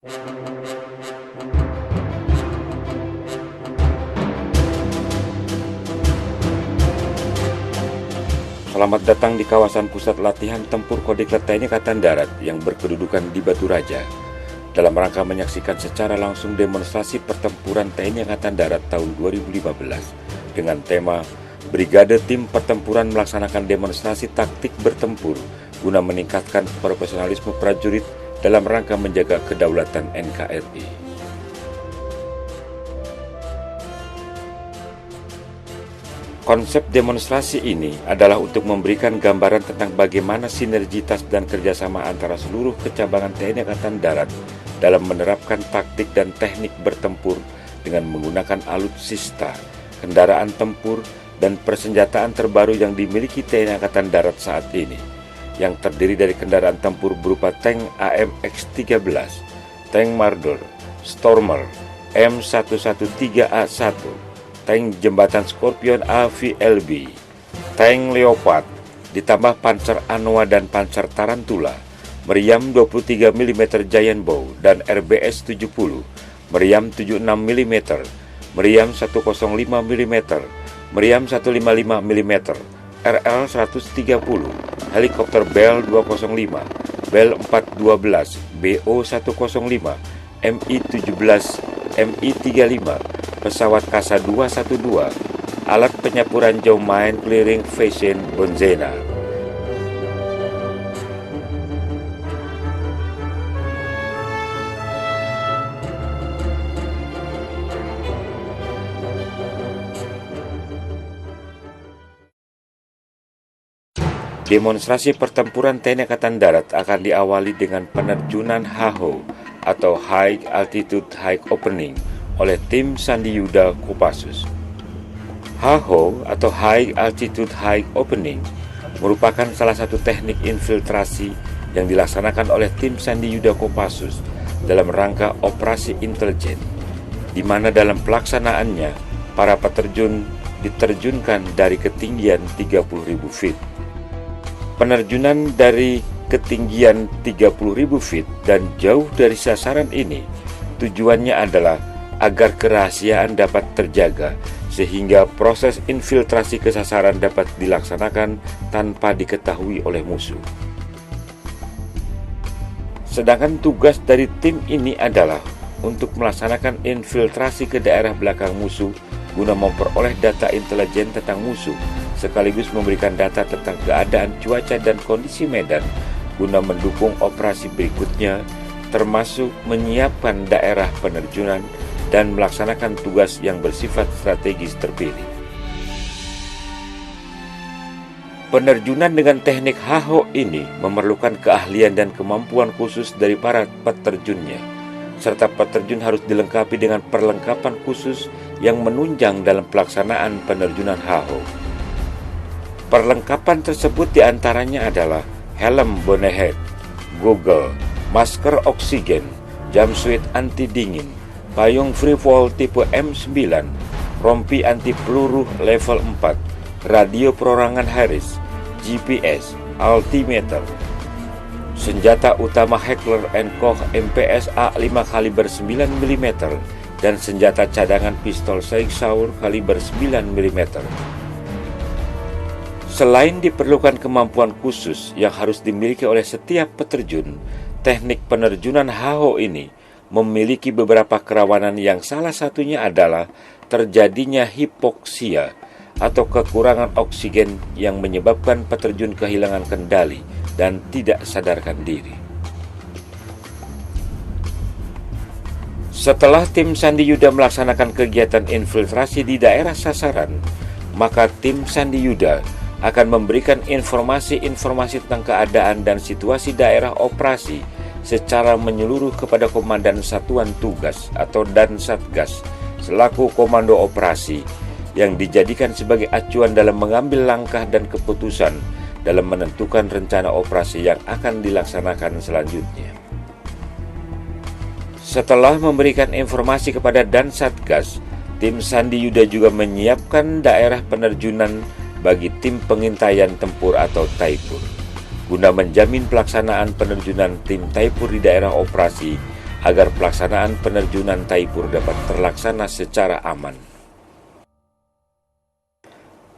Selamat datang di kawasan pusat latihan tempur Kodiklat TNI Angkatan Darat yang berkedudukan di Batu Raja, dalam rangka menyaksikan secara langsung demonstrasi pertempuran TNI Angkatan Darat tahun 2015 dengan tema Brigade Tim Pertempuran melaksanakan demonstrasi taktik bertempur guna meningkatkan profesionalisme prajurit dalam rangka menjaga kedaulatan NKRI. Konsep demonstrasi ini adalah untuk memberikan gambaran tentang bagaimana sinergitas dan kerjasama antara seluruh kecabangan TNI Angkatan Darat dalam menerapkan taktik dan teknik bertempur dengan menggunakan alutsista, kendaraan tempur, dan persenjataan terbaru yang dimiliki TNI Angkatan Darat saat ini, yang terdiri dari kendaraan tempur berupa tank AMX-13, tank Mardor, Stormer, M113A1, tank jembatan Scorpion AVLB, tank Leopard, ditambah Panzer Anoa dan Panzer Tarantula, meriam 23 mm Giant Bow dan RBS 70, meriam 76 mm, meriam 105 mm, meriam 155 mm, RL 130, helikopter Bell 205, Bell 412, BO 105, MI 17, MI 35, pesawat Kasa 212, alat penyapuran jauh Mine Clearing Fashion Bonzena. Demonstrasi pertempuran TNI Angkatan Darat akan diawali dengan penerjunan HAHO atau High Altitude High Opening oleh tim Sandi Yuda Kopassus. HAHO atau High Altitude High Opening merupakan salah satu teknik infiltrasi yang dilaksanakan oleh tim Sandi Yuda Kopassus dalam rangka operasi intelijen, di mana dalam pelaksanaannya para peterjun diterjunkan dari ketinggian 30.000 feet. Penerjunan dari ketinggian 30.000 feet dan jauh dari sasaran ini tujuannya adalah agar kerahasiaan dapat terjaga sehingga proses infiltrasi ke sasaran dapat dilaksanakan tanpa diketahui oleh musuh. Sedangkan tugas dari tim ini adalah untuk melaksanakan infiltrasi ke daerah belakang musuh guna memperoleh data intelijen tentang musuh, sekaligus memberikan data tentang keadaan cuaca dan kondisi medan guna mendukung operasi berikutnya, termasuk menyiapkan daerah penerjunan dan melaksanakan tugas yang bersifat strategis terpilih. Penerjunan dengan teknik HAHO ini memerlukan keahlian dan kemampuan khusus dari para peterjunnya, serta peterjun harus dilengkapi dengan perlengkapan khusus yang menunjang dalam pelaksanaan penerjunan HAHO. Perlengkapan tersebut diantaranya adalah helm bonnet, goggle, masker oksigen, jumpsuit anti dingin, payung free fall tipe M9, rompi anti peluru level 4, radio perorangan Harris, GPS, altimeter, senjata utama Heckler & Koch MPS A5 kaliber 9 mm dan senjata cadangan pistol Sig Sauer kaliber 9 mm. Selain diperlukan kemampuan khusus yang harus dimiliki oleh setiap peterjun, teknik penerjunan HAHO ini memiliki beberapa kerawanan yang salah satunya adalah terjadinya hipoksia atau kekurangan oksigen yang menyebabkan peterjun kehilangan kendali dan tidak sadarkan diri. Setelah tim Sandi Yuda melaksanakan kegiatan infiltrasi di daerah sasaran, maka tim Sandi Yuda akan memberikan informasi-informasi tentang keadaan dan situasi daerah operasi secara menyeluruh kepada Komandan Satuan Tugas atau Dansatgas selaku komando operasi yang dijadikan sebagai acuan dalam mengambil langkah dan keputusan dalam menentukan rencana operasi yang akan dilaksanakan selanjutnya. Setelah memberikan informasi kepada Dansatgas, tim Sandi Yuda juga menyiapkan daerah penerjunan bagi tim pengintaian tempur atau Taipur, guna menjamin pelaksanaan penerjunan tim Taipur di daerah operasi agar pelaksanaan penerjunan Taipur dapat terlaksana secara aman.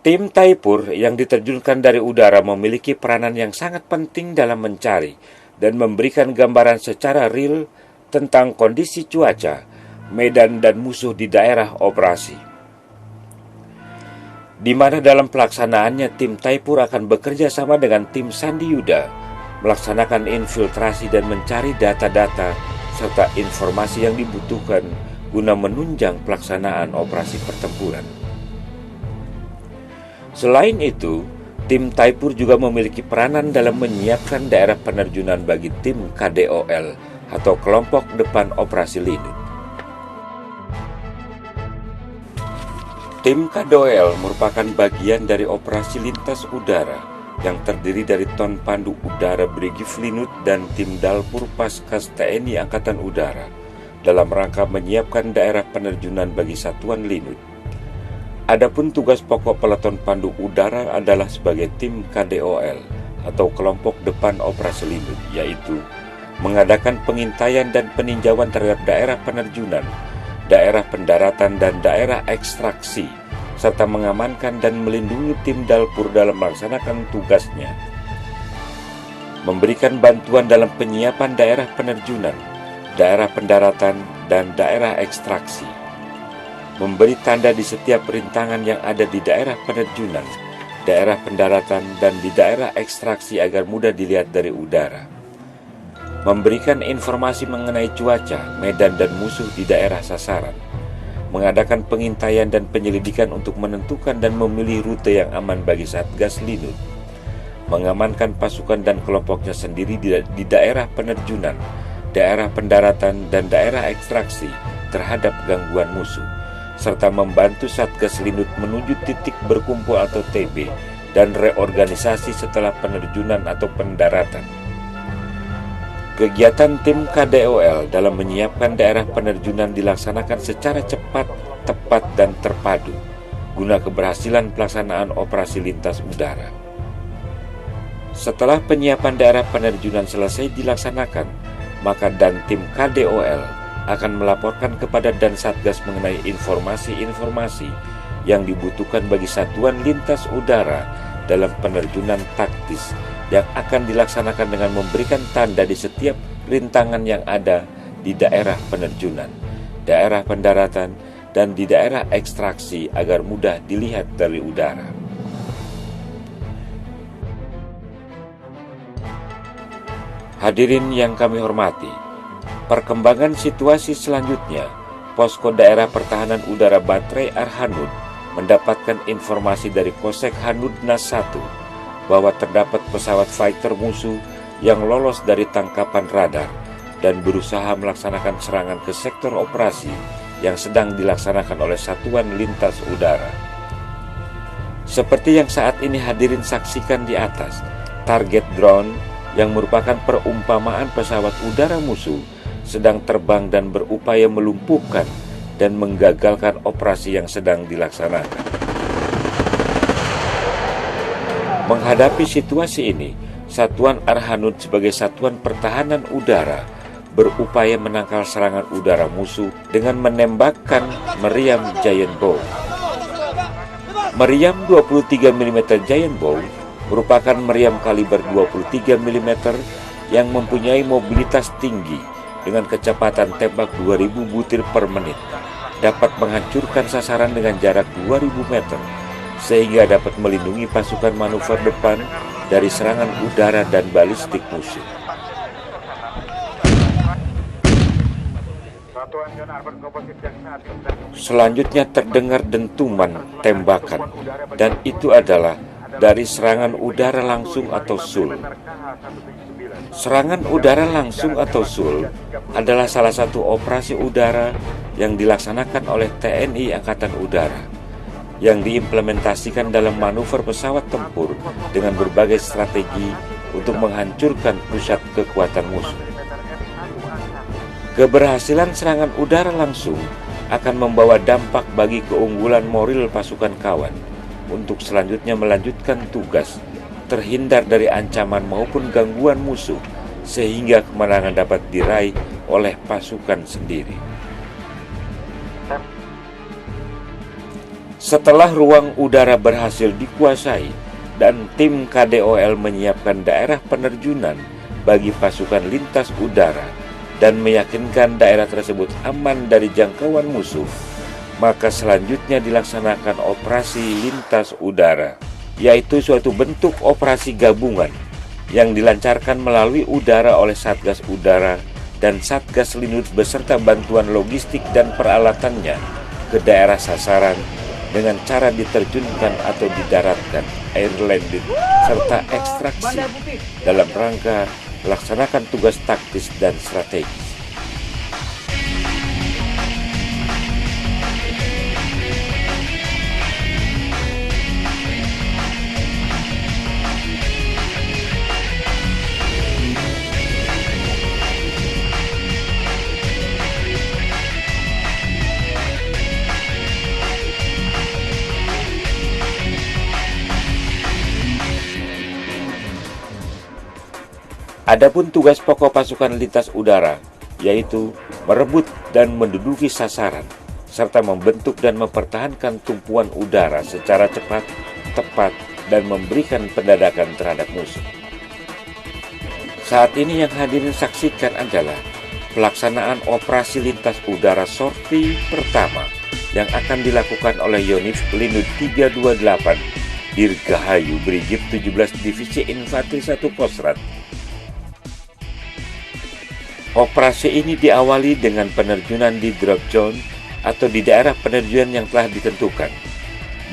Tim Taipur yang diterjunkan dari udara memiliki peranan yang sangat penting dalam mencari dan memberikan gambaran secara real tentang kondisi cuaca, medan dan musuh di daerah operasi. Di mana dalam pelaksanaannya tim Taipur akan bekerja sama dengan tim Sandi Yuda, melaksanakan infiltrasi dan mencari data-data serta informasi yang dibutuhkan guna menunjang pelaksanaan operasi pertempuran. Selain itu, tim Taipur juga memiliki peranan dalam menyiapkan daerah penerjunan bagi tim KDOL atau Kelompok Depan Operasi Linut. Tim KDOL merupakan bagian dari operasi lintas udara yang terdiri dari Ton Pandu Udara Brigif Linut dan tim Dalpur Paskas TNI Angkatan Udara dalam rangka menyiapkan daerah penerjunan bagi satuan Linut. Adapun tugas pokok Peleton Pandu Udara adalah sebagai tim KDOL atau Kelompok Depan Operasi Linut, yaitu mengadakan pengintaian dan peninjauan terhadap daerah penerjunan, daerah pendaratan dan daerah ekstraksi, serta mengamankan dan melindungi tim Dalpur dalam melaksanakan tugasnya. Memberikan bantuan dalam penyiapan daerah penerjunan, daerah pendaratan, dan daerah ekstraksi. Memberi tanda di setiap rintangan yang ada di daerah penerjunan, daerah pendaratan, dan di daerah ekstraksi agar mudah dilihat dari udara. Memberikan informasi mengenai cuaca, medan, dan musuh di daerah sasaran. Mengadakan pengintaian dan penyelidikan untuk menentukan dan memilih rute yang aman bagi Satgas Linut. Mengamankan pasukan dan kelompoknya sendiri di daerah penerjunan, daerah pendaratan, dan daerah ekstraksi terhadap gangguan musuh, serta membantu Satgas Linut menuju titik berkumpul atau TB dan reorganisasi setelah penerjunan atau pendaratan. Kegiatan tim KDOL dalam menyiapkan daerah penerjunan dilaksanakan secara cepat, tepat, dan terpadu guna keberhasilan pelaksanaan operasi lintas udara. Setelah penyiapan daerah penerjunan selesai dilaksanakan, maka dan tim KDOL akan melaporkan kepada Dan Satgas mengenai informasi-informasi yang dibutuhkan bagi satuan lintas udara dalam penerjunan taktis yang akan dilaksanakan dengan memberikan tanda di setiap rintangan yang ada di daerah penerjunan, daerah pendaratan, dan di daerah ekstraksi agar mudah dilihat dari udara. Hadirin yang kami hormati, perkembangan situasi selanjutnya, Posko Daerah Pertahanan Udara Baterai Arhanud mendapatkan informasi dari Posek Hanudnas 1 bahwa terdapat pesawat fighter musuh yang lolos dari tangkapan radar dan berusaha melaksanakan serangan ke sektor operasi yang sedang dilaksanakan oleh Satuan Lintas Udara. Seperti yang saat ini hadirin saksikan di atas, target drone yang merupakan perumpamaan pesawat udara musuh sedang terbang dan berupaya melumpuhkan dan menggagalkan operasi yang sedang dilaksanakan. Menghadapi situasi ini, Satuan Arhanud sebagai Satuan Pertahanan Udara berupaya menangkal serangan udara musuh dengan menembakkan meriam Giant Bomb. Meriam 23 mm Giant Bomb merupakan meriam kaliber 23 mm yang mempunyai mobilitas tinggi dengan kecepatan tembak 2000 butir per menit, dapat menghancurkan sasaran dengan jarak 2000 meter, sehingga dapat melindungi pasukan manuver depan dari serangan udara dan balistik musuh. Selanjutnya terdengar dentuman tembakan, dan itu adalah dari serangan udara langsung atau SUL. Serangan udara langsung atau SUL adalah salah satu operasi udara yang dilaksanakan oleh TNI Angkatan Udara yang diimplementasikan dalam manuver pesawat tempur dengan berbagai strategi untuk menghancurkan pusat kekuatan musuh. Keberhasilan serangan udara langsung akan membawa dampak bagi keunggulan moral pasukan kawan untuk selanjutnya melanjutkan tugas, terhindar dari ancaman maupun gangguan musuh, sehingga kemenangan dapat diraih oleh pasukan sendiri. Setelah ruang udara berhasil dikuasai dan tim KDOL menyiapkan daerah penerjunan bagi pasukan lintas udara dan meyakinkan daerah tersebut aman dari jangkauan musuh, maka selanjutnya dilaksanakan operasi lintas udara, yaitu suatu bentuk operasi gabungan yang dilancarkan melalui udara oleh Satgas Udara dan Satgas Linut beserta bantuan logistik dan peralatannya ke daerah sasaran dengan cara diterjunkan atau didaratkan air landing serta ekstraksi dalam rangka melaksanakan tugas taktis dan strategis. Adapun tugas pokok pasukan lintas udara, yaitu merebut dan menduduki sasaran, serta membentuk dan mempertahankan tumpuan udara secara cepat, tepat, dan memberikan pendadakan terhadap musuh. Saat ini yang hadirin saksikan adalah pelaksanaan operasi lintas udara sorti pertama yang akan dilakukan oleh Yonif Linut 328 Dirgahayu Brigif 17 Divisi Infanteri 1 Kostrat. Operasi ini diawali dengan penerjunan di drop zone atau di daerah penerjunan yang telah ditentukan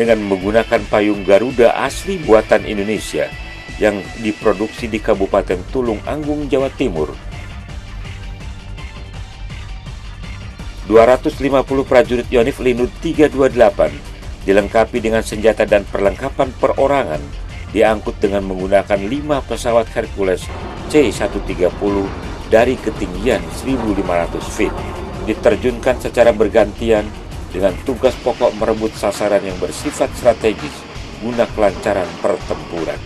dengan menggunakan payung Garuda asli buatan Indonesia yang diproduksi di Kabupaten Tulung Agung, Jawa Timur. 250 prajurit Yonif Linut 328 dilengkapi dengan senjata dan perlengkapan perorangan diangkut dengan menggunakan 5 pesawat Hercules C-130 dari ketinggian 1.500 feet, diterjunkan secara bergantian dengan tugas pokok merebut sasaran yang bersifat strategis guna kelancaran pertempuran.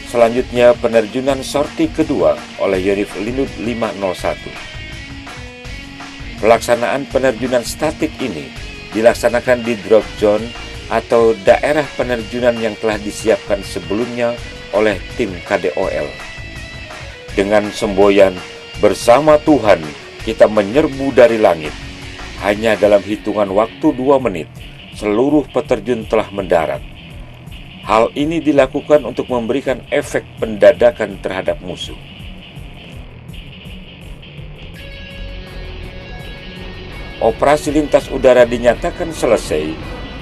Selanjutnya penerjunan sorti kedua oleh Yonif Linut 501. Pelaksanaan penerjunan statik ini dilaksanakan di drop zone atau daerah penerjunan yang telah disiapkan sebelumnya oleh tim KDOL. Dengan semboyan, "Bersama Tuhan, kita menyerbu dari langit." Hanya dalam hitungan waktu 2 menit, seluruh peterjun telah mendarat. Hal ini dilakukan untuk memberikan efek pendadakan terhadap musuh. Operasi lintas udara dinyatakan selesai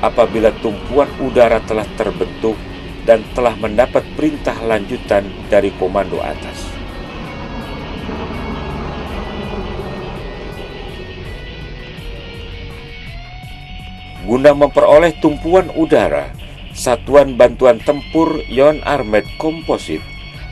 apabila tumpuan udara telah terbentuk dan telah mendapat perintah lanjutan dari komando atas. Guna memperoleh tumpuan udara, Satuan Bantuan Tempur Yon Armed Composite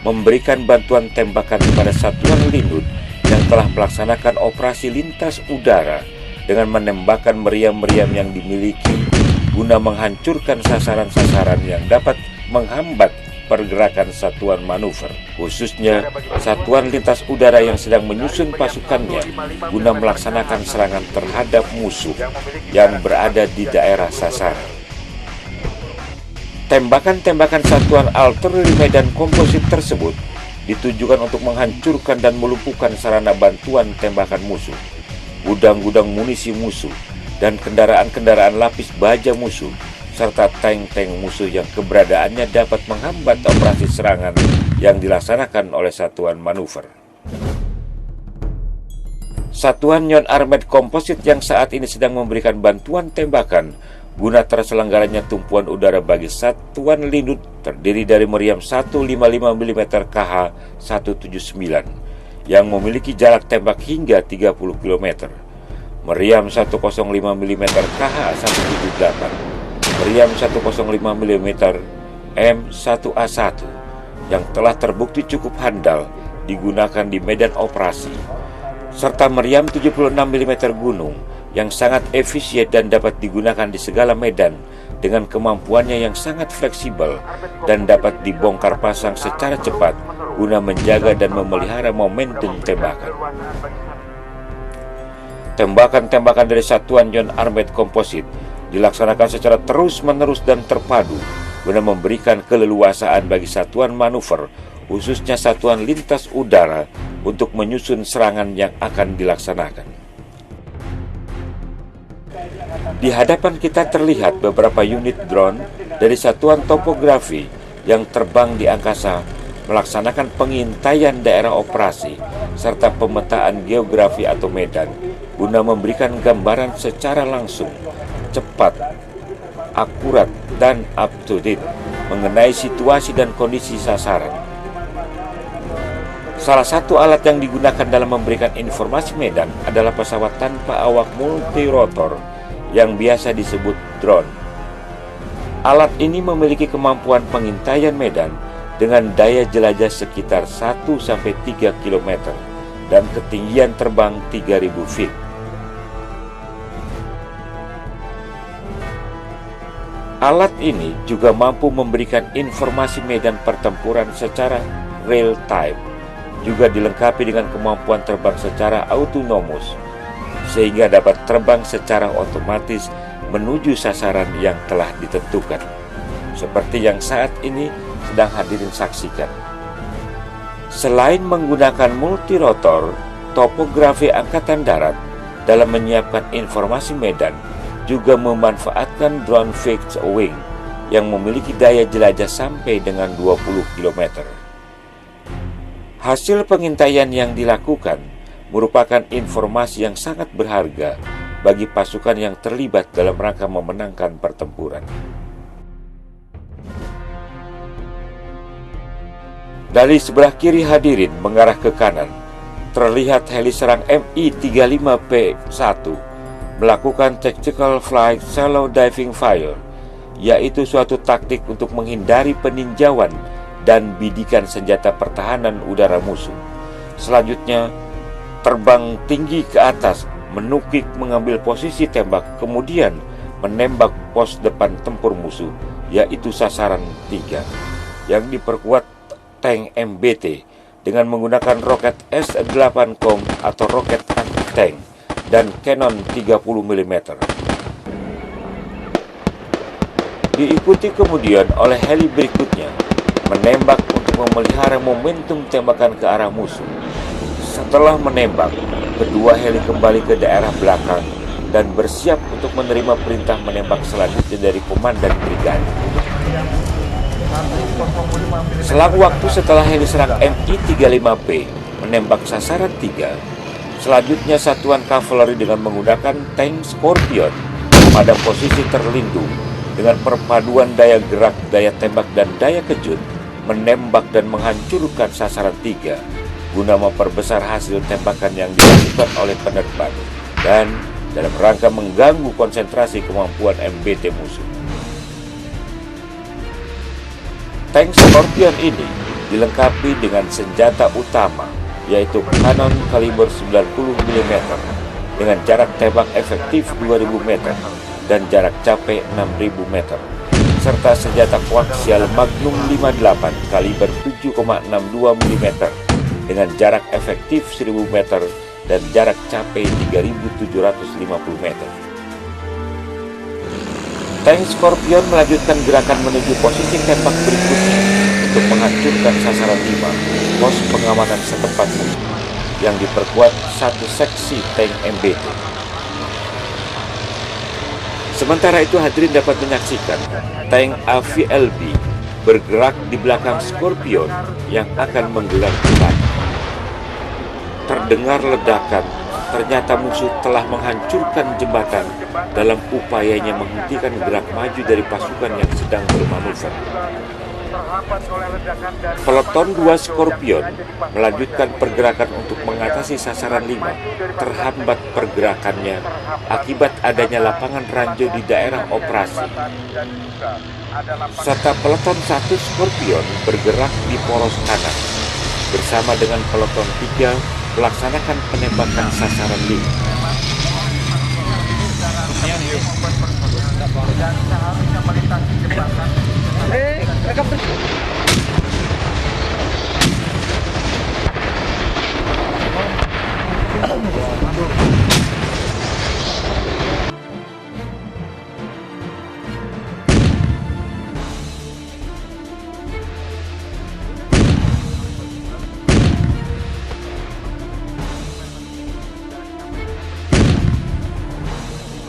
memberikan bantuan tembakan kepada Satuan Linut yang telah melaksanakan operasi lintas udara dengan menembakkan meriam-meriam yang dimiliki guna menghancurkan sasaran-sasaran yang dapat menghambat pergerakan satuan manuver, khususnya satuan lintas udara yang sedang menyusun pasukannya guna melaksanakan serangan terhadap musuh yang berada di daerah sasaran. Tembakan-tembakan satuan artileri medan komposit tersebut ditujukan untuk menghancurkan dan melumpuhkan sarana bantuan tembakan musuh, gudang-gudang munisi musuh, dan kendaraan-kendaraan lapis baja musuh, serta tank-tank musuh yang keberadaannya dapat menghambat operasi serangan yang dilaksanakan oleh satuan manuver. Satuan Yon Armed Composite yang saat ini sedang memberikan bantuan tembakan guna terselenggaranya tumpuan udara bagi Satuan Linut terdiri dari meriam 155 mm KH-179 yang memiliki jarak tembak hingga 30 km. Meriam 105 mm KH-178, meriam 105 mm M1A1 yang telah terbukti cukup handal digunakan di medan operasi, serta meriam 76 mm Gunung yang sangat efisien dan dapat digunakan di segala medan dengan kemampuannya yang sangat fleksibel dan dapat dibongkar pasang secara cepat guna menjaga dan memelihara momentum tembakan. Tembakan-tembakan dari satuan Joint Armored Composite dilaksanakan secara terus-menerus dan terpadu guna memberikan keleluasaan bagi satuan manuver, khususnya satuan lintas udara, untuk menyusun serangan yang akan dilaksanakan. Di hadapan kita terlihat beberapa unit drone dari satuan topografi yang terbang di angkasa melaksanakan pengintaian daerah operasi serta pemetaan geografi atau medan guna memberikan gambaran secara langsung, cepat, akurat, dan up to date mengenai situasi dan kondisi sasaran. Salah satu alat yang digunakan dalam memberikan informasi medan adalah pesawat tanpa awak multirotor yang biasa disebut drone. Alat ini memiliki kemampuan pengintaian medan dengan daya jelajah sekitar 1-3 km dan ketinggian terbang 3000 feet. Alat ini juga mampu memberikan informasi medan pertempuran secara real time, juga dilengkapi dengan kemampuan terbang secara autonomous, sehingga dapat terbang secara otomatis menuju sasaran yang telah ditentukan, seperti yang saat ini sedang hadirin saksikan. Selain menggunakan multirotor, topografi Angkatan Darat dalam menyiapkan informasi medan juga memanfaatkan drone fixed wing yang memiliki daya jelajah sampai dengan 20 km. Hasil pengintaian yang dilakukan merupakan informasi yang sangat berharga bagi pasukan yang terlibat dalam rangka memenangkan pertempuran. Dari sebelah kiri hadirin mengarah ke kanan, terlihat heli serang Mi-35P1 melakukan Tactical Flight Shallow Diving Fire, yaitu suatu taktik untuk menghindari peninjauan dan bidikan senjata pertahanan udara musuh. Selanjutnya, terbang tinggi ke atas, menukik mengambil posisi tembak, kemudian menembak pos depan tempur musuh, yaitu sasaran 3, yang diperkuat tank MBT dengan menggunakan roket S-8Com atau roket anti-tank dan Cannon 30 mm. Diikuti kemudian oleh heli berikutnya, menembak untuk memelihara momentum tembakan ke arah musuh. Setelah menembak, kedua heli kembali ke daerah belakang dan bersiap untuk menerima perintah menembak selanjutnya dari komandan brigade. Selang waktu setelah heli serang Mi-35P menembak sasaran 3, selanjutnya satuan kavaleri dengan menggunakan tank Scorpion pada posisi terlindung dengan perpaduan daya gerak, daya tembak, dan daya kejut menembak dan menghancurkan sasaran 3 guna memperbesar hasil tembakan yang dilakukan oleh penerbang dan dalam rangka mengganggu konsentrasi kemampuan MBT musuh. Tank Scorpion ini dilengkapi dengan senjata utama, yaitu kanon kaliber 90 mm dengan jarak tembak efektif 2000 meter dan jarak capai 6000 meter, serta senjata koaksial Magnum 58 kaliber 7,62 mm dengan jarak efektif 1000 meter dan jarak capai 3750 meter. Tank Scorpion melanjutkan gerakan menuju posisi tembak berikutnya untuk menghancurkan sasaran 5, pos pengamanan setempat musuh, yang diperkuat satu seksi tank MBT. Sementara itu hadirin dapat menyaksikan tank AVLB bergerak di belakang Scorpion yang akan menggelar tembakan. Terdengar ledakan, ternyata musuh telah menghancurkan jembatan dalam upayanya menghentikan gerak maju dari pasukan yang sedang bermanuver. Peloton 2 Scorpion melanjutkan pergerakan untuk mengatasi sasaran 5, terhambat pergerakannya akibat adanya lapangan ranjau di daerah operasi. Serta peloton 1 Scorpion bergerak di poros kanan bersama dengan peloton 3 melaksanakan penembakan sasaran 5.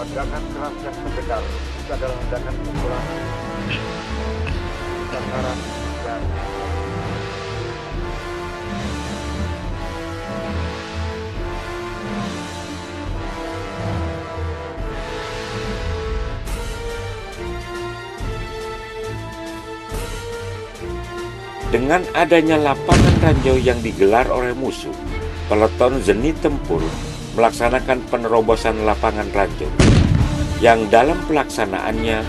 Ledakan keras yang terdengar itu adalah ledakan pukulan sasaran dan Dengan adanya lapangan ranjau yang digelar oleh musuh, peleton zenit tempur melaksanakan penerobosan lapangan ranjau, yang dalam pelaksanaannya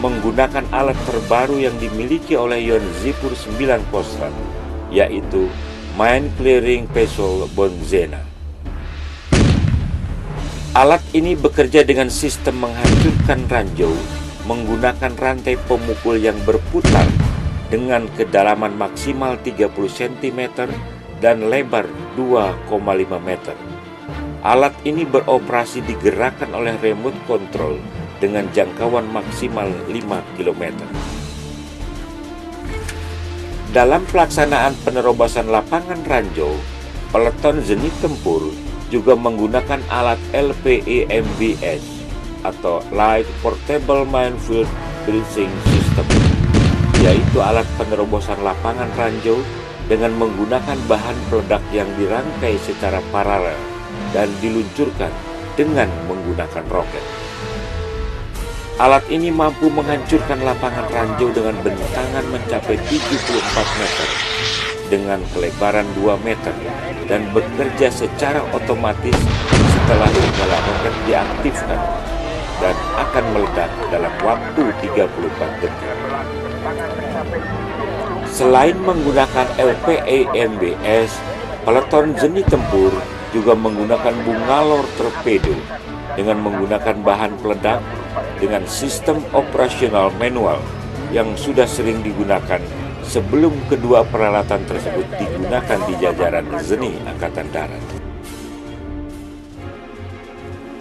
menggunakan alat terbaru yang dimiliki oleh Yon Zipur 9 Kostrat, yaitu Mine Clearing Vessel Bonzena. Alat ini bekerja dengan sistem menghancurkan ranjau menggunakan rantai pemukul yang berputar dengan kedalaman maksimal 30 cm dan lebar 2,5 meter. Alat ini beroperasi digerakkan oleh remote control dengan jangkauan maksimal 5 km. Dalam pelaksanaan penerobosan lapangan ranjau, peleton zenit tempur juga menggunakan alat LPEMBS atau Light Portable Minefield Breaching System, yaitu alat penerobosan lapangan ranjau dengan menggunakan bahan peledak yang dirangkai secara paralel dan diluncurkan dengan menggunakan roket. Alat ini mampu menghancurkan lapangan ranjau dengan bentangan mencapai 74 meter dengan kelebaran 2 meter dan bekerja secara otomatis setelah segala roket diaktifkan dan akan meledak dalam waktu 34 detik. Selain menggunakan LPEMBS, peleton zenit tempur juga menggunakan bungalor torpedo dengan menggunakan bahan peledak dengan sistem operasional manual yang sudah sering digunakan sebelum kedua peralatan tersebut digunakan di jajaran Zenit Angkatan Darat.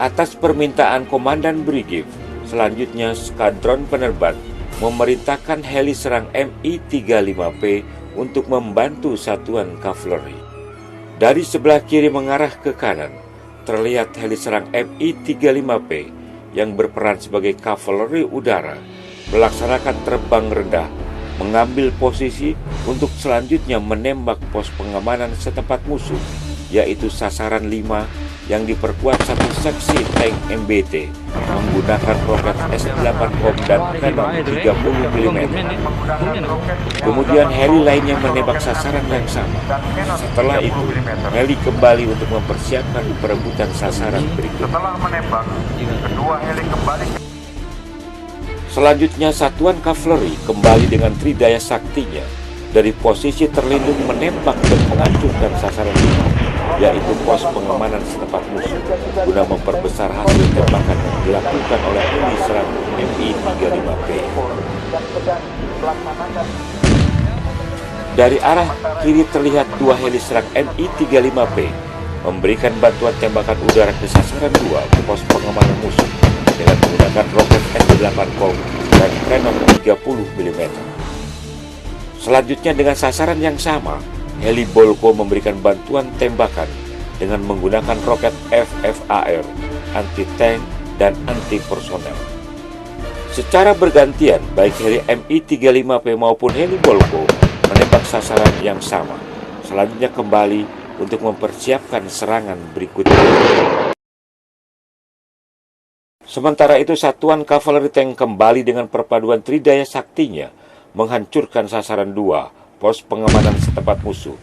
Atas permintaan Komandan Brigif, selanjutnya Skadron Penerbang memerintahkan heli serang Mi-35P untuk membantu satuan kavaleri. Dari sebelah kiri mengarah ke kanan, terlihat heli serang Mi-35P yang berperan sebagai kavaleri udara melaksanakan terbang rendah, mengambil posisi untuk selanjutnya menembak pos pengamanan setempat musuh, yaitu sasaran 5 yang diperkuat satu seksi tank MBT menggunakan roket S-8 dan kanon 30 mm. Kemudian heli lainnya menembak sasaran yang sama. Setelah itu, heli kembali untuk mempersiapkan perebutan sasaran berikutnya. Setelah menembak, kedua heli kembali. Selanjutnya, satuan kavaleri kembali dengan tridaya saktinya dari posisi terlindung menembak dan menghancurkan sasaran ini, yaitu pos pengamanan setempat musuh, guna memperbesar hasil tembakan yang dilakukan oleh heli serang Mi-35P. Dari arah kiri terlihat dua heli serang Mi-35P memberikan bantuan tembakan udara ke sasaran 2 ke pos pengamanan musuh dengan menggunakan roket S-8 dan kanon 30 mm. Selanjutnya dengan sasaran yang sama, heli Bolko memberikan bantuan tembakan dengan menggunakan roket FFAR, anti-tank, dan anti-personel. Secara bergantian, baik heli Mi-35P maupun heli Bolko menembak sasaran yang sama, selanjutnya kembali untuk mempersiapkan serangan berikutnya. Sementara itu, satuan kavaleri tank kembali dengan perpaduan tridaya saktinya menghancurkan sasaran 2 pos pengamanan setempat musuh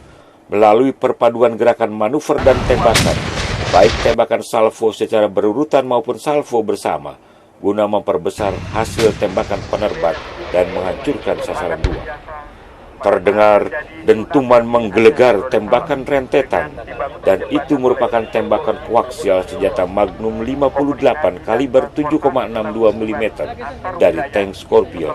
melalui perpaduan gerakan manuver dan tembakan, baik tembakan salvo secara berurutan maupun salvo bersama, guna memperbesar hasil tembakan penerbang dan menghancurkan sasaran 2. Terdengar dentuman menggelegar tembakan rentetan, dan itu merupakan tembakan koaksial senjata Magnum 58 kaliber 7,62 mm dari tank Scorpion,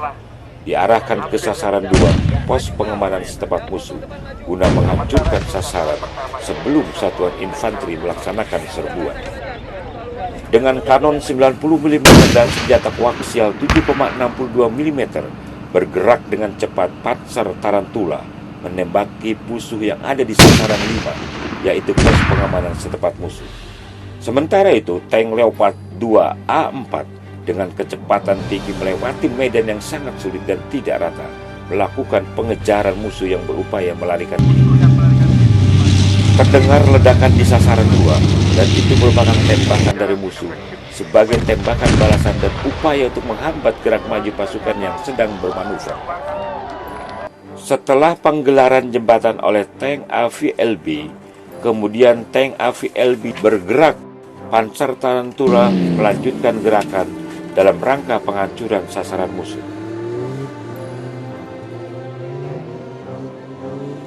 diarahkan ke sasaran 2 pos pengamanan setempat musuh guna menghancurkan sasaran sebelum satuan infanteri melaksanakan serbuan. Dengan kanon 90 mm dan senjata koaksial 7,62 mm bergerak dengan cepat, Panzer Tarantula menembaki musuh yang ada di sasaran 5, yaitu pos pengamanan setempat musuh. Sementara itu, tank Leopard 2A4 dengan kecepatan tinggi melewati medan yang sangat sulit dan tidak rata, melakukan pengejaran musuh yang berupaya melarikan diri. Terdengar ledakan di sasaran 2, dan itu merupakan tembakan dari musuh sebagai tembakan balasan dan upaya untuk menghambat gerak maju pasukan yang sedang bermanuver. Setelah penggelaran jembatan oleh tank AVLB, kemudian tank AVLB bergerak. Panzer Tarantula melanjutkan gerakan dalam rangka penghancuran sasaran musuh.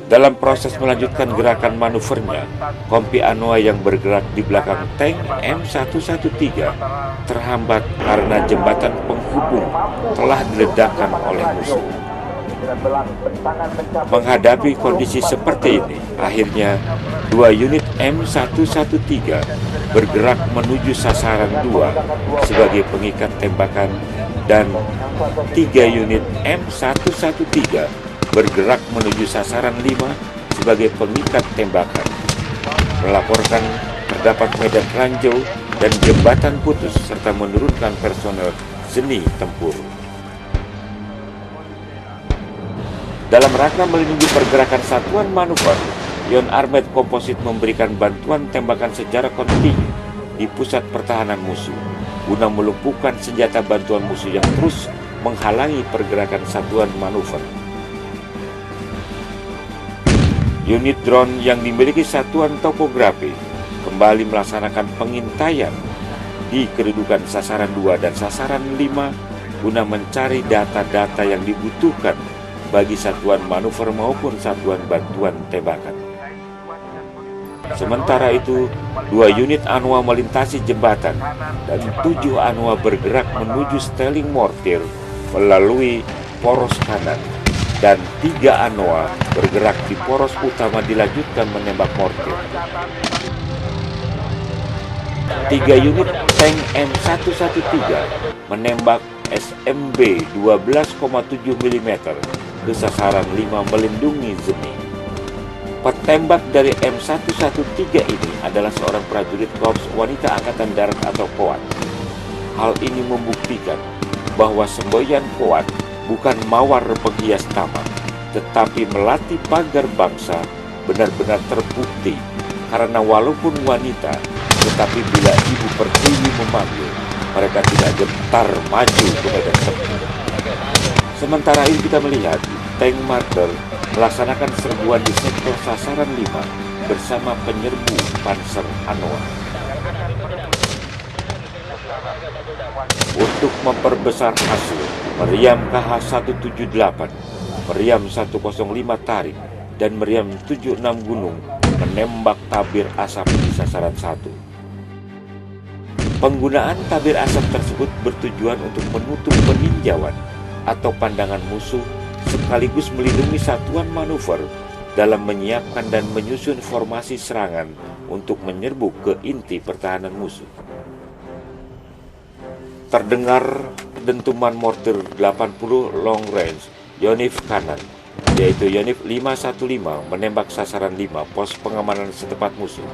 Dalam proses melanjutkan gerakan manuvernya, kompi Anoa yang bergerak di belakang tank M113 terhambat karena jembatan penghubung telah diledakkan oleh musuh. Menghadapi kondisi seperti ini, akhirnya 2 unit M113 bergerak menuju sasaran 2 sebagai pengikat tembakan dan 3 unit M113 bergerak menuju sasaran 5 sebagai pengikat tembakan. Melaporkan terdapat medan ranjau dan jembatan putus serta menurunkan personel seni tempur. Dalam rangka melindungi pergerakan satuan manuver, Yon Armed Composite memberikan bantuan tembakan secara kontinu di pusat pertahanan musuh guna melumpuhkan senjata bantuan musuh yang terus menghalangi pergerakan satuan manuver. Unit drone yang dimiliki satuan topografi kembali melaksanakan pengintaian di kedudukan sasaran 2 dan sasaran 5 guna mencari data-data yang dibutuhkan bagi satuan manuver maupun satuan bantuan tembakan. Sementara itu, 2 unit Anoa melintasi jembatan dan 7 Anoa bergerak menuju Stelling Mortir melalui poros kanan dan 3 Anoa bergerak di poros utama dilanjutkan menembak mortir. 3 unit tank M113 menembak SMB 12,7 mm ke sasaran 5 melindungi Zeni. Petembak dari M113 ini adalah seorang prajurit Korps Wanita Angkatan Darat atau KOAT. Hal ini membuktikan bahwa semboyan KOAT bukan mawar penghias taman, tetapi melatih pagar bangsa benar-benar terbukti, karena walaupun wanita, tetapi bila Ibu Pertiwi memanggil, mereka tidak gentar maju ke medan tempur. Sementara ini kita melihat tank Marder melaksanakan serbuan di sektor sasaran 5 bersama penyerbu Panzer Anoa. Untuk memperbesar hasil, meriam KH-178, meriam 105 Tarik, dan meriam 76 Gunung menembak tabir asap di sasaran 1. Penggunaan tabir asap tersebut bertujuan untuk menutup peninjauan atau pandangan musuh sekaligus melindungi satuan manuver dalam menyiapkan dan menyusun formasi serangan untuk menyerbu ke inti pertahanan musuh. Terdengar dentuman mortir 80 long range Yonif kanan, yaitu Yonif 515 menembak sasaran 5 pos pengamanan setempat musuh.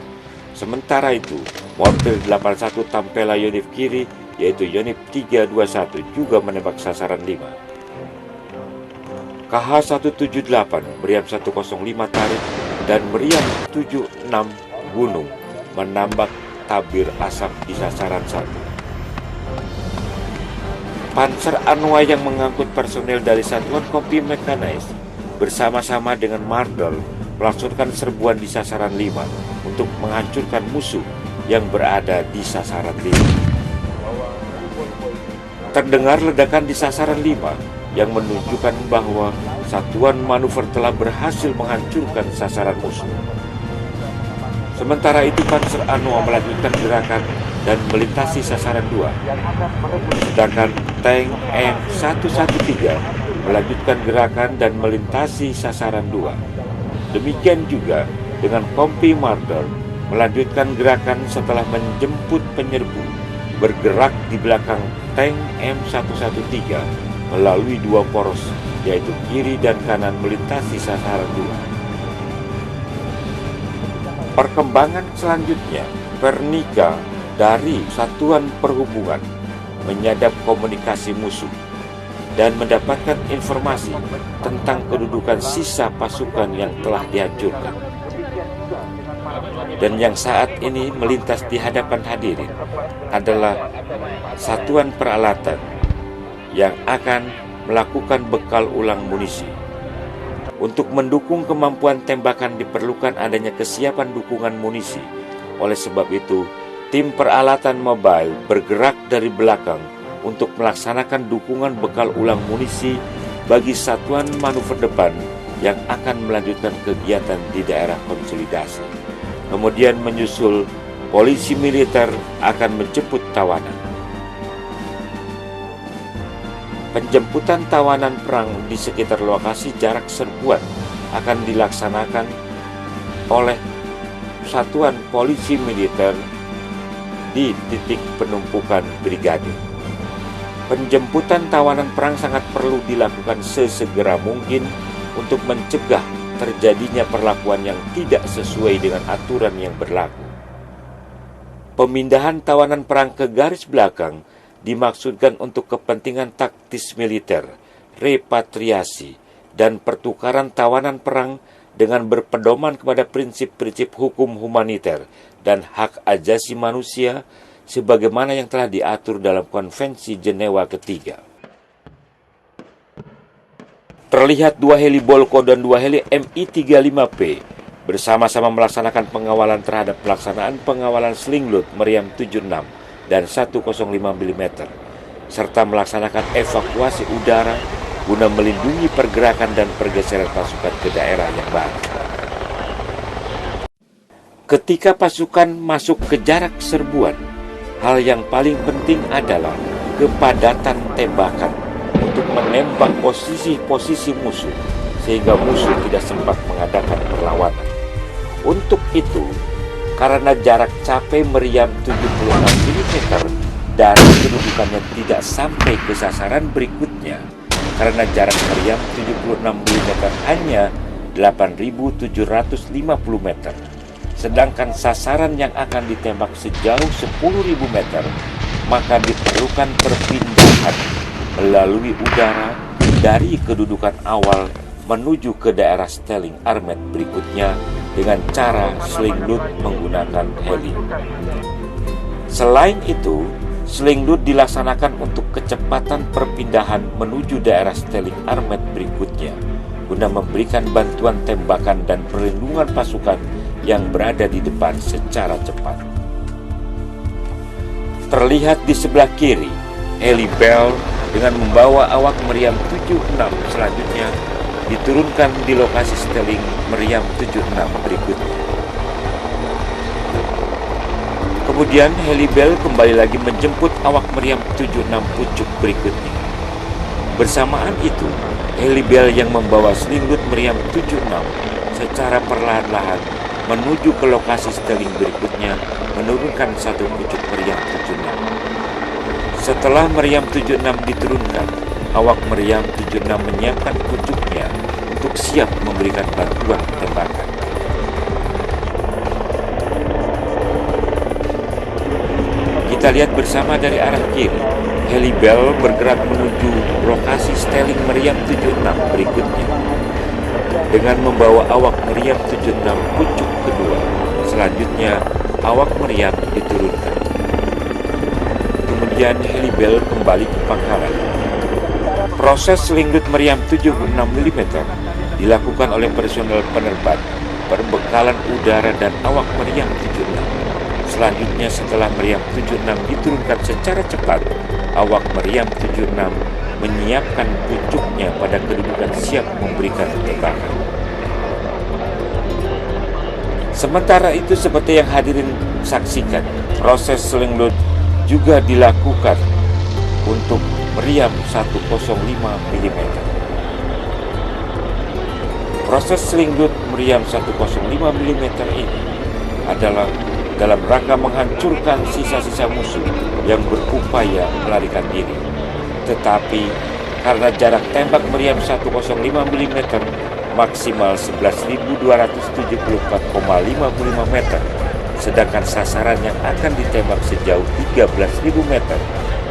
Sementara itu, mortir 81 Tampela Yonif kiri, yaitu Yonif 321 juga menembak sasaran 5. KH-178, meriam 105 Tarik, dan meriam 76 Gunung menambak tabir asap di sasaran 1. Panzer Anoa yang mengangkut personel dari satuan kompi mekanis bersama-sama dengan Mardel melangsungkan serbuan di sasaran 5 untuk menghancurkan musuh yang berada di sasaran 5. Terdengar ledakan di sasaran 5 yang menunjukkan bahwa satuan manuver telah berhasil menghancurkan sasaran musuh. Sementara itu Panzer Anoa melanjutkan gerakan dan melintasi sasaran 2, sedangkan tank M113 melanjutkan gerakan dan melintasi sasaran 2. Demikian juga dengan kompi Marder melanjutkan gerakan setelah menjemput penyerbu bergerak di belakang tank M113 melalui 2 poros, yaitu kiri dan kanan melintasi sasaran 2. Perkembangan selanjutnya, Pernica dari satuan perhubungan menyadap komunikasi musuh dan mendapatkan informasi tentang kedudukan sisa pasukan yang telah dihancurkan. Dan yang saat ini melintas di hadapan hadirin adalah satuan peralatan yang akan melakukan bekal ulang munisi. Untuk mendukung kemampuan tembakan diperlukan adanya kesiapan dukungan munisi. Oleh sebab itu, tim peralatan mobile bergerak dari belakang untuk melaksanakan dukungan bekal ulang munisi bagi satuan manuver depan yang akan melanjutkan kegiatan di daerah konsolidasi. Kemudian menyusul, polisi militer akan menjemput tawanan. Penjemputan tawanan perang di sekitar lokasi jarak serbuan akan dilaksanakan oleh satuan polisi militer di titik penumpukan brigade. Penjemputan tawanan perang sangat perlu dilakukan sesegera mungkin untuk mencegah terjadinya perlakuan yang tidak sesuai dengan aturan yang berlaku. Pemindahan tawanan perang ke garis belakang dimaksudkan untuk kepentingan taktis militer, repatriasi, dan pertukaran tawanan perang dengan berpedoman kepada prinsip-prinsip hukum humaniter dan hak asasi manusia sebagaimana yang telah diatur dalam Konvensi Jenewa ketiga. Terlihat 2 heli Bolko dan 2 heli Mi-35P bersama-sama melaksanakan pengawalan terhadap pelaksanaan pengawalan Sling Load Meriam 76 dan 105 mm, serta melaksanakan evakuasi udara guna melindungi pergerakan dan pergeseran pasukan ke daerah yang baru. Ketika pasukan masuk ke jarak serbuan, hal yang paling penting adalah kepadatan tembakan untuk menembak posisi-posisi musuh sehingga musuh tidak sempat mengadakan perlawanan. Untuk itu, karena jarak capai meriam 76 mm dari kedudukannya tidak sampai ke sasaran berikutnya, karena jarak meriam 76 mm hanya 8.750 meter, sedangkan sasaran yang akan ditembak sejauh 10.000 meter, maka diperlukan perpindahan melalui udara dari kedudukan awal menuju ke daerah Stelling Armet berikutnya dengan cara Sling Load menggunakan heli. Selain itu, Sling Load dilaksanakan untuk kecepatan perpindahan menuju daerah Stelling Armet berikutnya guna memberikan bantuan tembakan dan perlindungan pasukan yang berada di depan secara cepat. Terlihat di sebelah kiri, heli Bell dengan membawa awak meriam 76 selanjutnya diturunkan di lokasi Stelling meriam 76 berikutnya. Kemudian heli Bell kembali lagi menjemput awak meriam 76 pucuk berikutnya. Bersamaan itu, heli Bell yang membawa Sling Load meriam 76 secara perlahan-lahan menuju ke lokasi Stelling berikutnya menurunkan satu pucuk meriam 76. Setelah meriam 76 diturunkan, awak meriam 76 menyiapkan pucuknya untuk siap memberikan bantuan tembakan. Kita lihat bersama dari arah kiri, heli Bell bergerak menuju lokasi Stelling meriam 76 berikutnya dengan membawa awak meriam 76 pucuk kedua. Selanjutnya, awak meriam diturunkan. Kemudian heli Bell kembali ke pangkalan. Proses Sling Load meriam 76 mm dilakukan oleh personel penerbang, perbekalan udara dan awak meriam 76. Selanjutnya setelah meriam 76 diturunkan secara cepat, awak meriam 76 menyiapkan pucuknya pada kedudukan siap memberikan tembakan. Sementara itu, seperti yang hadirin saksikan, proses Sling Load juga dilakukan untuk meriam 105 mm. Proses Sling Load meriam 105 mm ini adalah dalam rangka menghancurkan sisa-sisa musuh yang berupaya melarikan diri. Tetapi karena jarak tembak meriam 105 mm maksimal 11.274,55 meter, sedangkan sasaran yang akan ditembak sejauh 13.000 meter,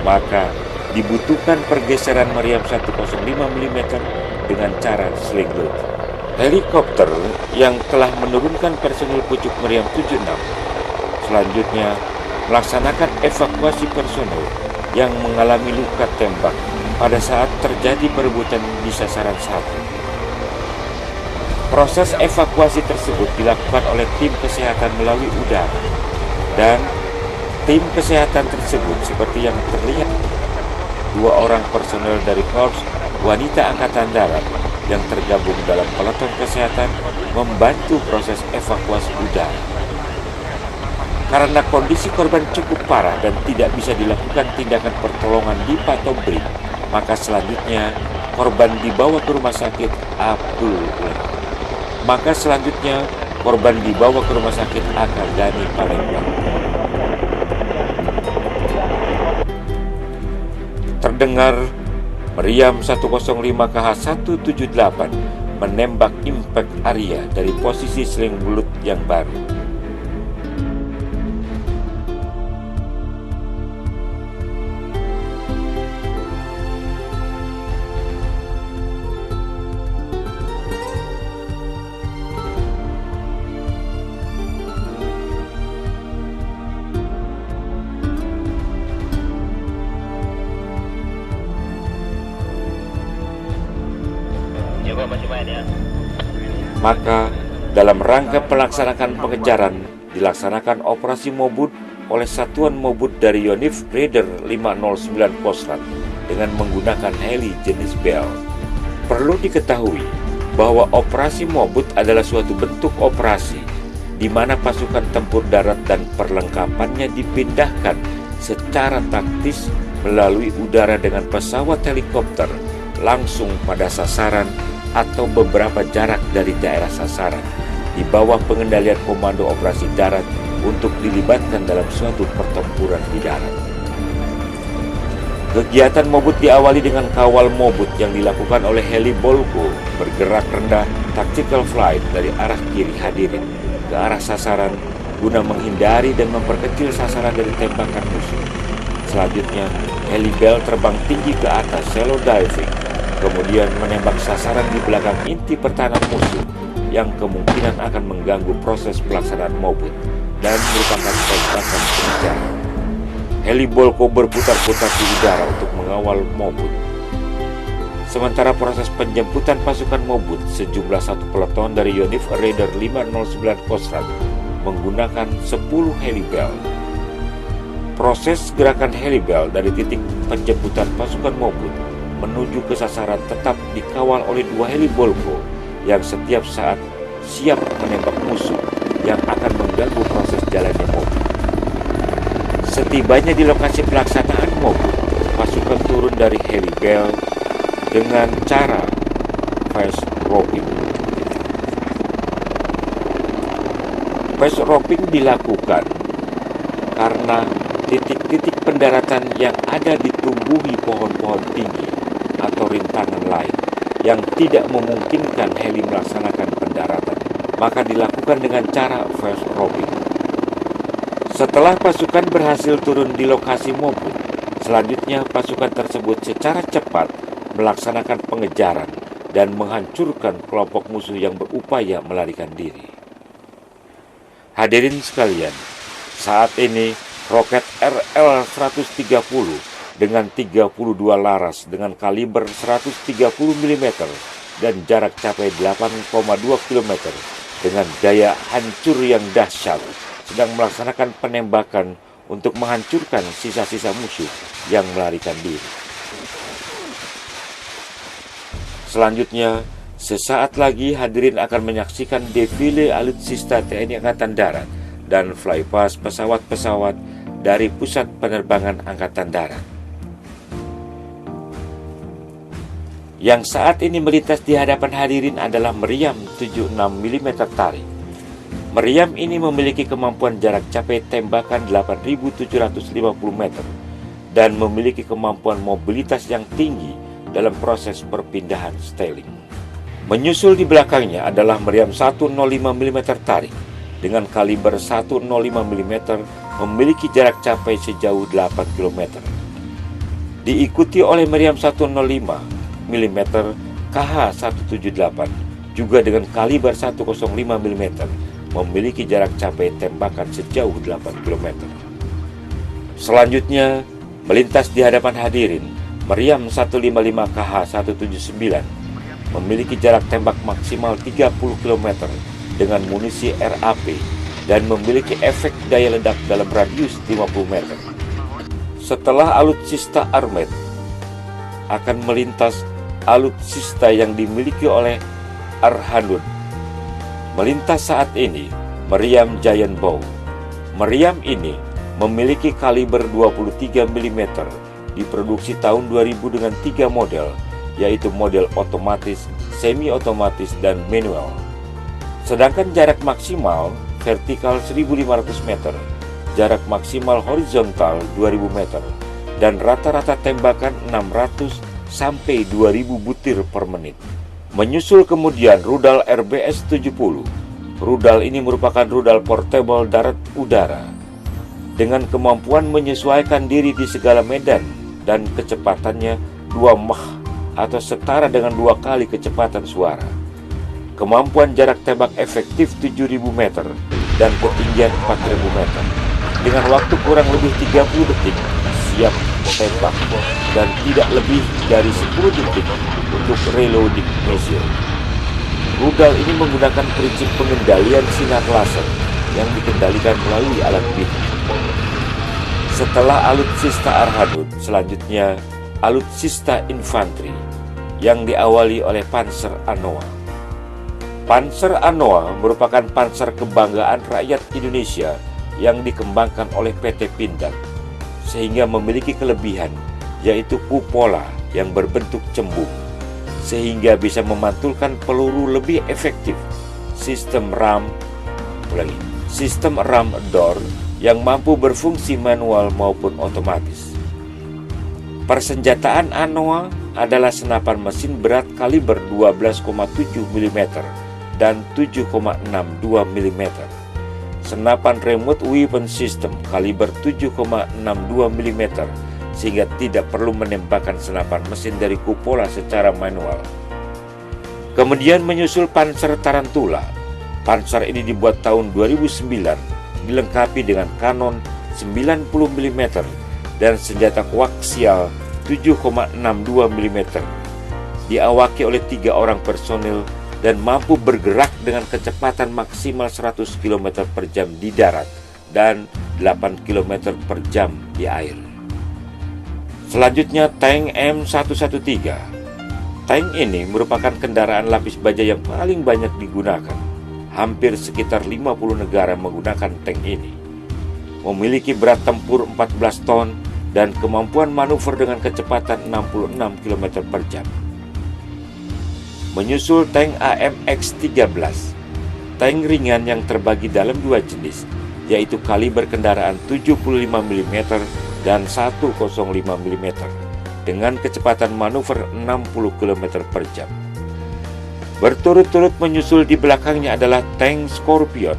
maka dibutuhkan pergeseran meriam 105 mm dengan cara sling load. Helikopter yang telah menurunkan personil pucuk meriam 76 selanjutnya melaksanakan evakuasi personil yang mengalami luka tembak pada saat terjadi perebutan di sasaran 1. Proses evakuasi tersebut dilakukan oleh tim kesehatan melalui udara, dan tim kesehatan tersebut seperti yang terlihat, 2 orang personel dari Korps Wanita Angkatan Darat yang tergabung dalam peleton kesehatan membantu proses evakuasi udara. Karena kondisi korban cukup parah dan tidak bisa dilakukan tindakan pertolongan di Patobrik, maka selanjutnya korban dibawa ke rumah sakit Abdul Ulema. Akar Gani Palembang. Terdengar meriam 105 KH-178 menembak impact area dari posisi sling belut yang baru. Maka dalam rangka melaksanakan pengejaran, dilaksanakan operasi Mobut oleh satuan Mobut dari Yonif Raider 509 Kostrad dengan menggunakan heli jenis Bell. Perlu diketahui bahwa operasi Mobut adalah suatu bentuk operasi di mana pasukan tempur darat dan perlengkapannya dipindahkan secara taktis melalui udara dengan pesawat helikopter langsung pada sasaran atau beberapa jarak dari daerah sasaran di bawah pengendalian Komando Operasi Darat untuk dilibatkan dalam suatu pertempuran di darat. Kegiatan Mobut diawali dengan kawal Mobut yang dilakukan oleh heli Bolko bergerak rendah tactical flight dari arah kiri hadirin ke arah sasaran guna menghindari dan memperkecil sasaran dari tembakan musuh. Selanjutnya, heli Bell terbang tinggi ke atas shallow diving, kemudian menembak sasaran di belakang inti pertahanan musuh yang kemungkinan akan mengganggu proses pelaksanaan Mobut dan merupakan tembakan pengejar. Heli Bolko berputar-putar di udara untuk mengawal Mobut. Sementara proses penjemputan pasukan Mobut, sejumlah 1 peleton dari Yonif Raider 509 Kostrad menggunakan 10 heli Bell. Proses gerakan heli Bell dari titik penjemputan pasukan Mobut menuju ke sasaran tetap dikawal oleh 2 heli Bolko yang setiap saat siap menembak musuh yang akan mengganggu proses jalannya Mobut. Setibanya di lokasi pelaksanaan Mobut, pasukan turun dari heli Bell dengan cara fast roping. Fast roping dilakukan karena titik-titik pendaratan yang ada ditumbuhi pohon-pohon tinggi atau rintangan lain yang tidak memungkinkan heli melaksanakan pendaratan, maka dilakukan dengan cara fast roping. Setelah pasukan berhasil turun di lokasi Mobut, selanjutnya pasukan tersebut secara cepat melaksanakan pengejaran dan menghancurkan kelompok musuh yang berupaya melarikan diri. Hadirin sekalian, saat ini roket RL-130 dengan 32 laras dengan kaliber 130 mm dan jarak capai 8,2 km dengan daya hancur yang dahsyat sedang melaksanakan penembakan untuk menghancurkan sisa-sisa musuh yang melarikan diri. Selanjutnya, sesaat lagi hadirin akan menyaksikan defile alutsista TNI Angkatan Darat dan flypast pesawat-pesawat dari Pusat Penerbangan Angkatan Darat. Yang saat ini melintas di hadapan hadirin adalah meriam 76 mm tarik. Meriam ini memiliki kemampuan jarak capai tembakan 8.750 meter dan memiliki kemampuan mobilitas yang tinggi dalam proses perpindahan styling. Menyusul di belakangnya adalah meriam 105 mm tarik dengan kaliber 105 mm memiliki jarak capai sejauh 8 km. Diikuti oleh meriam 105 mm KH-178 juga dengan kaliber 105 mm memiliki jarak capai tembakan sejauh 8 km. Selanjutnya, melintas di hadapan hadirin, meriam 155 KH-179 memiliki jarak tembak maksimal 30 km dengan munisi RAP dan memiliki efek daya ledak dalam radius 50 meter. Setelah alutsista Armet, akan melintas alutsista yang dimiliki oleh Arhanud. Melintas saat ini, meriam Giant Bow. Meriam ini memiliki kaliber 23 mm, diproduksi tahun 2000 dengan 3 model, yaitu model otomatis, semi-otomatis, dan manual. Sedangkan jarak maksimal vertikal 1500 meter, jarak maksimal horizontal 2000 meter, dan rata-rata tembakan 600 sampai 2000 butir per menit. Menyusul kemudian rudal RBS-70. Rudal ini merupakan rudal portable darat-udara dengan kemampuan menyesuaikan diri di segala medan dan kecepatannya 2 Mach atau setara dengan 2 kali kecepatan suara. Kemampuan jarak tembak efektif 7000 meter dan ketinggian 4000 meter dengan waktu kurang lebih 30 detik siap tembak dan tidak lebih dari 10 detik untuk reloading measure. Rudal ini menggunakan prinsip pengendalian sinar laser yang dikendalikan melalui alat BIM. Setelah alutsista Arhanud, selanjutnya alutsista infanteri yang diawali oleh Panzer Anoa. Panzer Anoa merupakan panser kebanggaan rakyat Indonesia yang dikembangkan oleh PT Pindad, sehingga memiliki kelebihan, yaitu kupola yang berbentuk cembung, sehingga bisa memantulkan peluru lebih efektif. Sistem ram door yang mampu berfungsi manual maupun otomatis. Persenjataan Anoa adalah senapan mesin berat kaliber 12,7 mm dan 7,62 mm. Senapan remote weapon system kaliber 7,62 mm sehingga tidak perlu menembakkan senapan mesin dari kupola secara manual. Kemudian menyusul Panzer Tarantula. Panzer ini dibuat tahun 2009, dilengkapi dengan kanon 90 mm dan senjata koaksial 7,62 mm. Diawaki oleh 3 orang personil dan mampu bergerak dengan kecepatan maksimal 100 km per jam di darat dan 8 km per jam di air. Selanjutnya tank M113. Tank ini merupakan kendaraan lapis baja yang paling banyak digunakan. Hampir sekitar 50 negara menggunakan tank ini. Memiliki berat tempur 14 ton dan kemampuan manuver dengan kecepatan 66 km per jam. Menyusul tank AMX-13, tank ringan yang terbagi dalam 2 jenis, yaitu kaliber kendaraan 75 mm dan 105 mm, dengan kecepatan manuver 60 km per jam. Berturut-turut menyusul di belakangnya adalah tank Scorpion.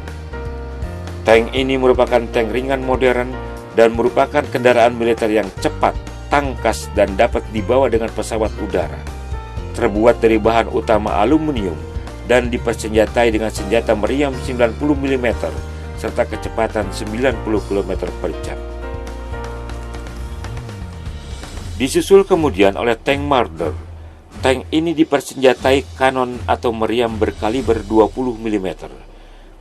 Tank ini merupakan tank ringan modern dan merupakan kendaraan militer yang cepat, tangkas, dan dapat dibawa dengan pesawat udara. Terbuat dari bahan utama aluminium dan dipersenjatai dengan senjata meriam 90 mm serta kecepatan 90 km per jam. Disusul kemudian oleh tank Marder. Tank ini dipersenjatai kanon atau meriam berkaliber 20 mm.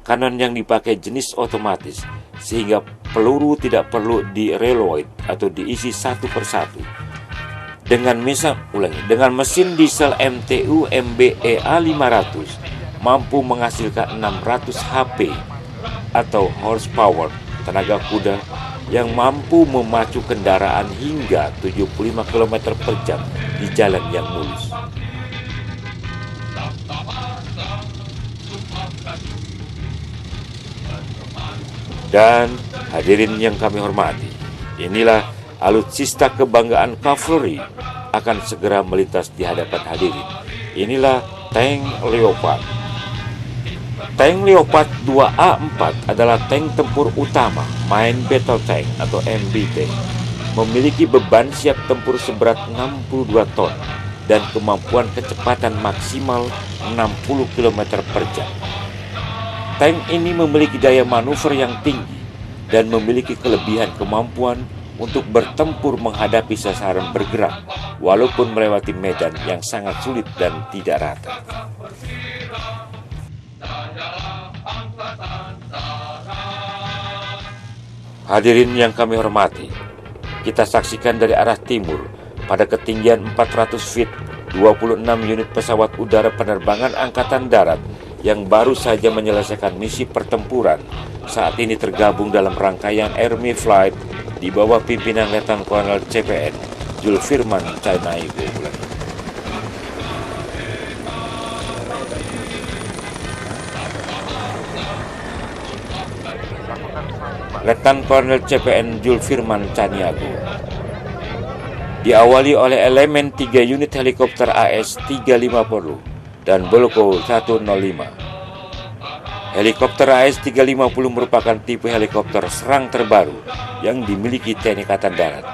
Kanon yang dipakai jenis otomatis, sehingga peluru tidak perlu di-reload atau diisi satu persatu. Dengan mesin diesel MTU MBEA 500 mampu menghasilkan 600 HP atau horsepower tenaga kuda yang mampu memacu kendaraan hingga 75 km per jam di jalan yang mulus. Dan hadirin yang kami hormati, inilah alutsista kebanggaan kavaleri akan segera melintas di hadapan hadirin. Inilah tank Leopard. Tank Leopard 2A4 adalah tank tempur utama Main Battle Tank atau MBT. Memiliki beban siap tempur seberat 62 ton dan kemampuan kecepatan maksimal 60 km per jam. Tank ini memiliki daya manuver yang tinggi dan memiliki kelebihan kemampuan untuk bertempur menghadapi sasaran bergerak walaupun melewati medan yang sangat sulit dan tidak rata. Hadirin yang kami hormati, kita saksikan dari arah timur pada ketinggian 400 feet 26 unit pesawat udara penerbangan Angkatan Darat yang baru saja menyelesaikan misi pertempuran saat ini tergabung dalam rangkaian Army Flight di bawah pimpinan Letnan Kolonel CPN Julfirman Caniago. Letnan Kolonel CPN Julfirman Caniago. Diawali oleh elemen 3 unit helikopter AS-350 dan Bolko 105. Helikopter AS-350 merupakan tipe helikopter serang terbaru yang dimiliki TNI Angkatan Darat.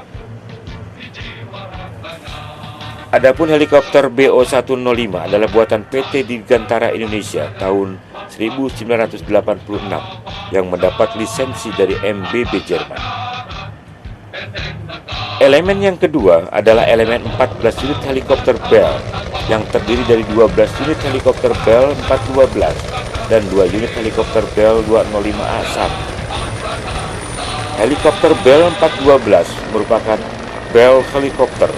Adapun helikopter BO-105 adalah buatan PT Dirgantara Indonesia tahun 1986 yang mendapat lisensi dari MBB Jerman. Elemen yang kedua adalah elemen 14 unit helikopter Bell yang terdiri dari 12 unit helikopter Bell 412 dan 2 unit helikopter Bell 205A1. Helikopter Bell 412 merupakan Bell helikopter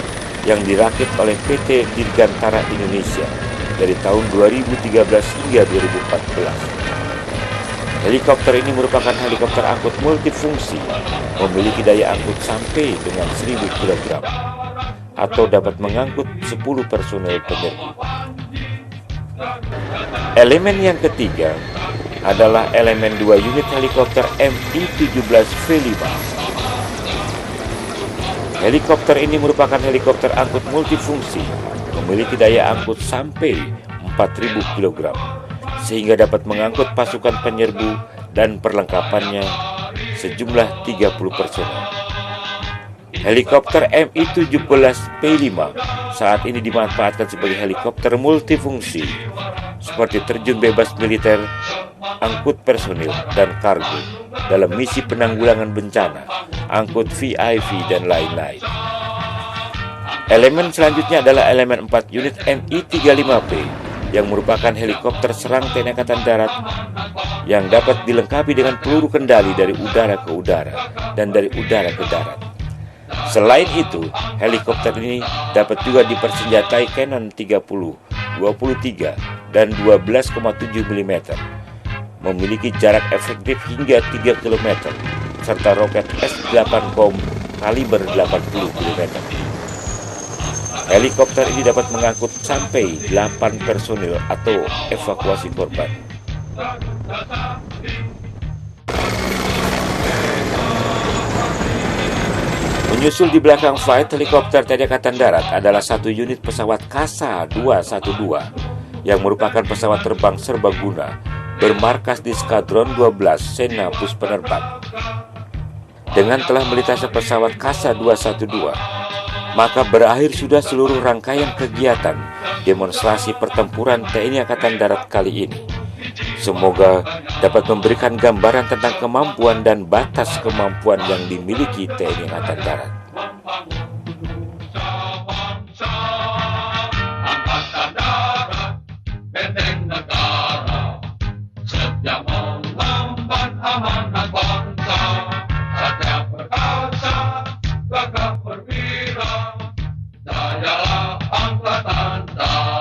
yang dirakit oleh PT Dirgantara Indonesia dari tahun 2013 hingga 2014. Helikopter ini merupakan helikopter angkut multifungsi, memiliki daya angkut sampai dengan 1000 kg atau dapat mengangkut 10 personel penyerbu. Elemen yang ketiga adalah elemen 2 unit helikopter Mi-17V5. Helikopter ini merupakan helikopter angkut multifungsi, memiliki daya angkut sampai 4000 kg, sehingga dapat mengangkut pasukan penyerbu dan perlengkapannya sejumlah 30 personel. Helikopter Mi-17P5 saat ini dimanfaatkan sebagai helikopter multifungsi seperti terjun bebas militer, angkut personil dan kargo dalam misi penanggulangan bencana, angkut VIP dan lain-lain. Elemen selanjutnya adalah elemen 4 unit Mi-35P yang merupakan helikopter serang TNI Angkatan Darat yang dapat dilengkapi dengan peluru kendali dari udara ke udara dan dari udara ke darat. Selain itu, helikopter ini dapat juga dipersenjatai Cannon 30, 23, dan 12,7 mm, memiliki jarak efektif hingga 3 km, serta roket S-8 bom kaliber 80 mm. Helikopter ini dapat mengangkut sampai 8 personil atau evakuasi korban. Menyusul di belakang flight helikopter TNI Angkatan Darat adalah 1 unit pesawat Kasa 212 yang merupakan pesawat terbang serbaguna bermarkas di Skadron 12 Sena Pus Penerbang. Dengan telah melintasi pesawat Kasa 212, maka berakhir sudah seluruh rangkaian kegiatan demonstrasi pertempuran TNI Angkatan Darat kali ini. Semoga dapat memberikan gambaran tentang kemampuan dan batas kemampuan yang dimiliki TNI Angkatan Darat. Angkatan Darat.